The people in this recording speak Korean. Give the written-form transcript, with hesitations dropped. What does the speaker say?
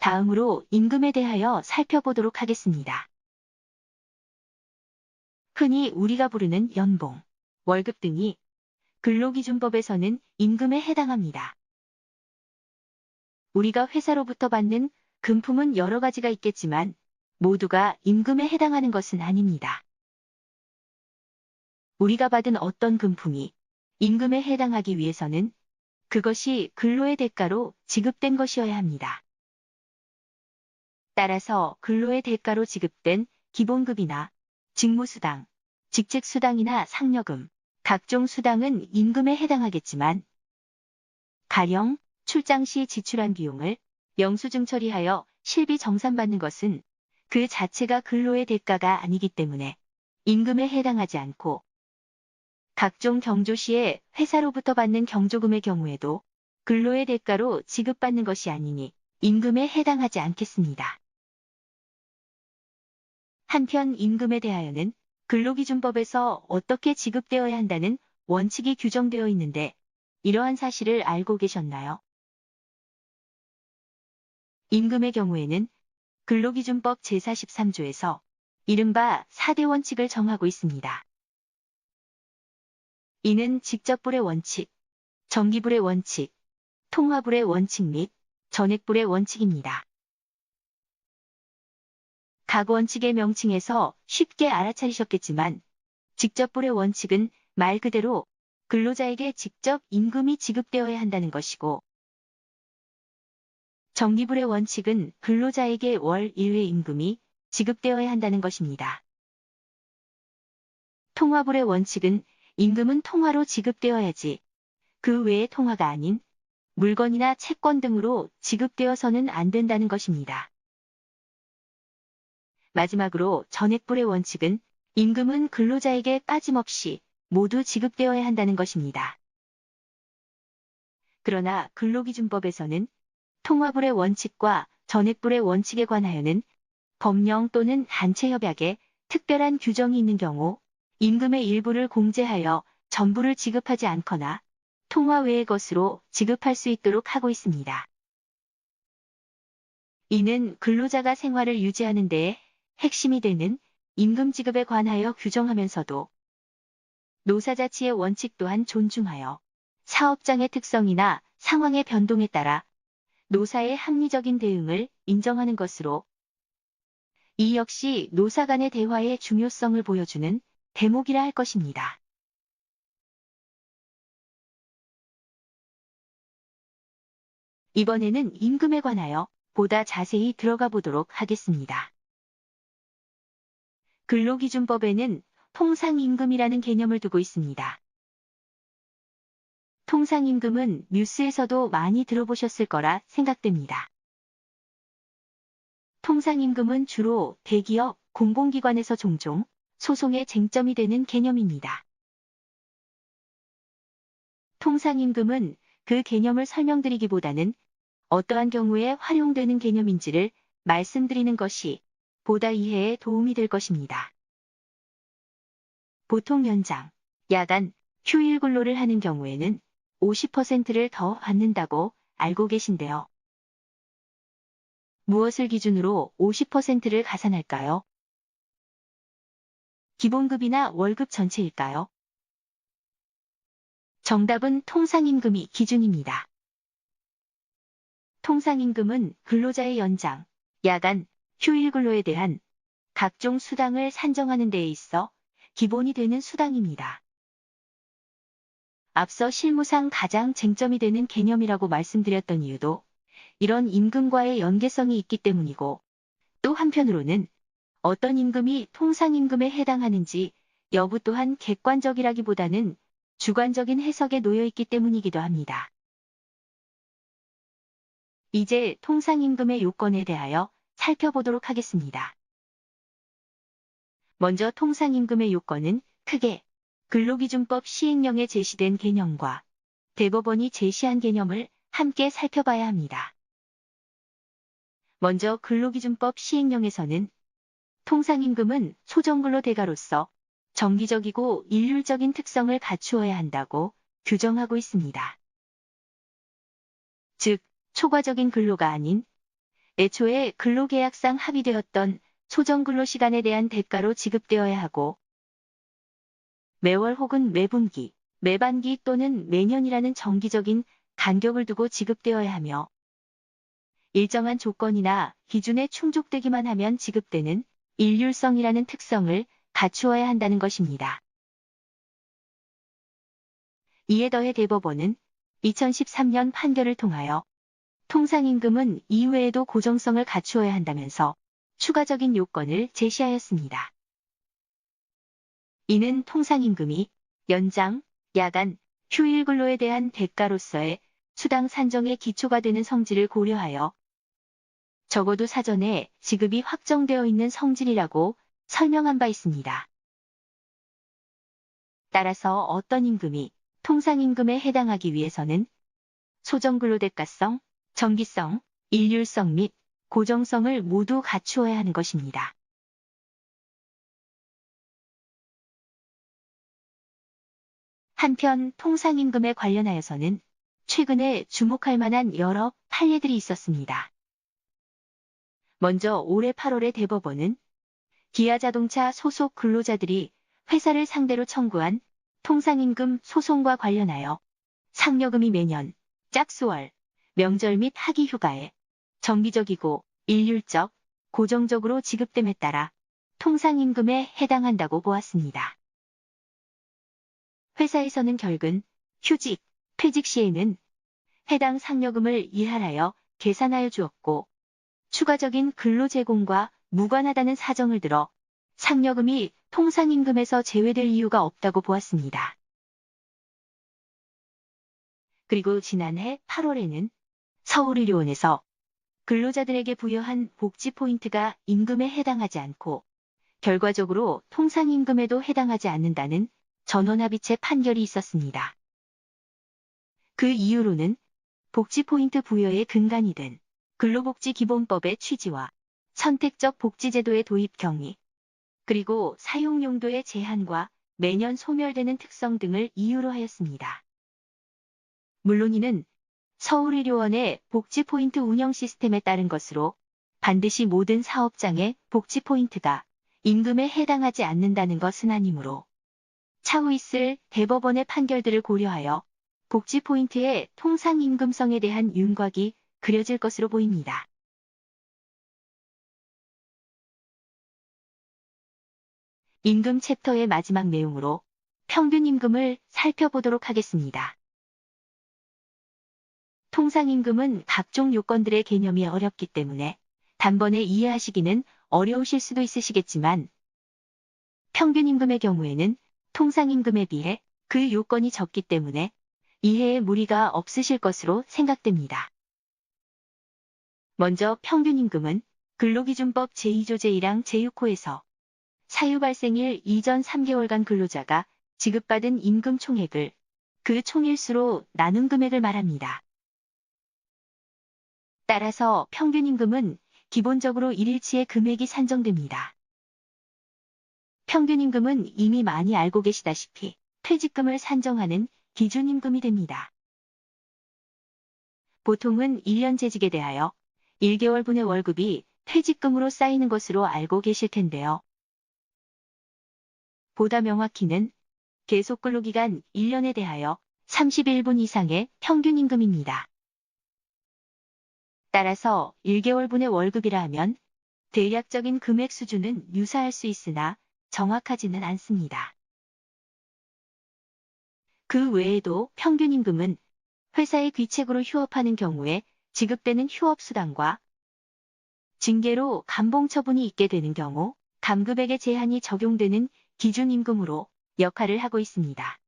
다음으로 임금에 대하여 살펴보도록 하겠습니다. 흔히 우리가 부르는 연봉, 월급 등이 근로기준법에서는 임금에 해당합니다. 우리가 회사로부터 받는 금품은 여러 가지가 있겠지만 모두가 임금에 해당하는 것은 아닙니다. 우리가 받은 어떤 금품이 임금에 해당하기 위해서는 그것이 근로의 대가로 지급된 것이어야 합니다. 따라서 근로의 대가로 지급된 기본급이나 직무수당, 직책수당이나 상여금, 각종 수당은 임금에 해당하겠지만 가령 출장 시 지출한 비용을 영수증 처리하여 실비 정산받는 것은 그 자체가 근로의 대가가 아니기 때문에 임금에 해당하지 않고 각종 경조 시에 회사로부터 받는 경조금의 경우에도 근로의 대가로 지급받는 것이 아니니 임금에 해당하지 않겠습니다. 한편 임금에 대하여는 근로기준법에서 어떻게 지급되어야 한다는 원칙이 규정되어 있는데 이러한 사실을 알고 계셨나요? 임금의 경우에는 근로기준법 제43조에서 이른바 4대 원칙을 정하고 있습니다. 이는 직접불의 원칙, 정기불의 원칙, 통화불의 원칙 및 전액불의 원칙입니다. 각 원칙의 명칭에서 쉽게 알아차리셨겠지만 직접불의 원칙은 말 그대로 근로자에게 직접 임금이 지급되어야 한다는 것이고 정기불의 원칙은 근로자에게 월 1회 임금이 지급되어야 한다는 것입니다. 통화불의 원칙은 임금은 통화로 지급되어야지 그 외의 통화가 아닌 물건이나 채권 등으로 지급되어서는 안 된다는 것입니다. 마지막으로 전액불의 원칙은 임금은 근로자에게 빠짐없이 모두 지급되어야 한다는 것입니다. 그러나 근로기준법에서는 통화불의 원칙과 전액불의 원칙에 관하여는 법령 또는 단체협약에 특별한 규정이 있는 경우 임금의 일부를 공제하여 전부를 지급하지 않거나 통화 외의 것으로 지급할 수 있도록 하고 있습니다. 이는 근로자가 생활을 유지하는 데에 핵심이 되는 임금 지급에 관하여 규정하면서도 노사자치의 원칙 또한 존중하여 사업장의 특성이나 상황의 변동에 따라 노사의 합리적인 대응을 인정하는 것으로 이 역시 노사 간의 대화의 중요성을 보여주는 대목이라 할 것입니다. 이번에는 임금에 관하여 보다 자세히 들어가 보도록 하겠습니다. 근로기준법에는 통상임금이라는 개념을 두고 있습니다. 통상임금은 뉴스에서도 많이 들어보셨을 거라 생각됩니다. 통상임금은 주로 대기업, 공공기관에서 종종 소송의 쟁점이 되는 개념입니다. 통상임금은 그 개념을 설명드리기보다는 어떠한 경우에 활용되는 개념인지를 말씀드리는 것이 보다 이해에 도움이 될 것입니다. 보통 연장, 야간, 휴일 근로를 하는 경우에는 50%를 더 받는다고 알고 계신데요. 무엇을 기준으로 50%를 가산할까요? 기본급이나 월급 전체일까요? 정답은 통상임금이 기준입니다. 통상임금은 근로자의 연장, 야간, 휴일 근로에 대한 각종 수당을 산정하는 데에 있어 기본이 되는 수당입니다. 앞서 실무상 가장 쟁점이 되는 개념이라고 말씀드렸던 이유도 이런 임금과의 연계성이 있기 때문이고 또 한편으로는 어떤 임금이 통상임금에 해당하는지 여부 또한 객관적이라기보다는 주관적인 해석에 놓여 있기 때문이기도 합니다. 이제 통상임금의 요건에 대하여 살펴보도록 하겠습니다. 먼저 통상임금의 요건은 크게 근로기준법 시행령에 제시된 개념과 대법원이 제시한 개념을 함께 살펴봐야 합니다. 먼저 근로기준법 시행령에서는 통상임금은 소정근로 대가로서 정기적이고 일률적인 특성을 갖추어야 한다고 규정하고 있습니다. 즉, 초과적인 근로가 아닌 애초에 근로계약상 합의되었던 소정근로시간에 대한 대가로 지급되어야 하고 매월 혹은 매분기, 매반기 또는 매년이라는 정기적인 간격을 두고 지급되어야 하며 일정한 조건이나 기준에 충족되기만 하면 지급되는 일률성이라는 특성을 갖추어야 한다는 것입니다. 이에 더해 대법원은 2013년 판결을 통하여 통상임금은 이외에도 고정성을 갖추어야 한다면서 추가적인 요건을 제시하였습니다. 이는 통상임금이 연장, 야간, 휴일 근로에 대한 대가로서의 수당 산정의 기초가 되는 성질을 고려하여 적어도 사전에 지급이 확정되어 있는 성질이라고 설명한 바 있습니다. 따라서 어떤 임금이 통상임금에 해당하기 위해서는 소정근로대가성, 정기성, 일률성 및 고정성을 모두 갖추어야 하는 것입니다. 한편 통상임금에 관련하여서는 최근에 주목할 만한 여러 판례들이 있었습니다. 먼저 올해 8월에 대법원은 기아자동차 소속 근로자들이 회사를 상대로 청구한 통상임금 소송과 관련하여 상여금이 매년 짝수월, 명절 및 학기휴가에 정기적이고 일률적, 고정적으로 지급됨에 따라 통상임금에 해당한다고 보았습니다. 회사에서는 결근, 휴직, 퇴직 시에는 해당 상여금을 이할하여 계산하여 주었고 추가적인 근로 제공과 무관하다는 사정을 들어 상여금이 통상임금에서 제외될 이유가 없다고 보았습니다. 그리고 지난해 8월에는 서울의료원에서 근로자들에게 부여한 복지 포인트가 임금에 해당하지 않고 결과적으로 통상임금에도 해당하지 않는다는 전원합의체 판결이 있었습니다. 그 이유로는 복지 포인트 부여의 근간이 된 근로복지기본법의 취지와 선택적 복지제도의 도입 경위, 그리고 사용 용도의 제한과 매년 소멸되는 특성 등을 이유로 하였습니다. 물론 이는 서울의료원의 복지포인트 운영 시스템에 따른 것으로 반드시 모든 사업장의 복지포인트가 임금에 해당하지 않는다는 것은 아니므로 차후 있을 대법원의 판결들을 고려하여 복지포인트의 통상임금성에 대한 윤곽이 그려질 것으로 보입니다. 임금 챕터의 마지막 내용으로 평균임금을 살펴보도록 하겠습니다. 통상임금은 각종 요건들의 개념이 어렵기 때문에 단번에 이해하시기는 어려우실 수도 있으시겠지만 평균임금의 경우에는 통상임금에 비해 그 요건이 적기 때문에 이해에 무리가 없으실 것으로 생각됩니다. 먼저 평균임금은 근로기준법 제2조 제1항 제6호에서 사유 발생일 이전 3개월간 근로자가 지급받은 임금 총액을 그 총일수로 나눈 금액을 말합니다. 따라서 평균임금은 기본적으로 일일치의 금액이 산정됩니다. 평균임금은 이미 많이 알고 계시다시피 퇴직금을 산정하는 기준임금이 됩니다. 보통은 1년 재직에 대하여 1개월분의 월급이 퇴직금으로 쌓이는 것으로 알고 계실 텐데요. 보다 명확히는 계속근로기간 1년에 대하여 31분 이상의 평균임금입니다. 따라서 1개월분의 월급이라 하면 대략적인 금액 수준은 유사할 수 있으나 정확하지는 않습니다. 그 외에도 평균임금은 회사의 귀책으로 휴업하는 경우에 지급되는 휴업수당과 징계로 감봉 처분이 있게 되는 경우 감금액의 제한이 적용되는 기준임금으로 역할을 하고 있습니다.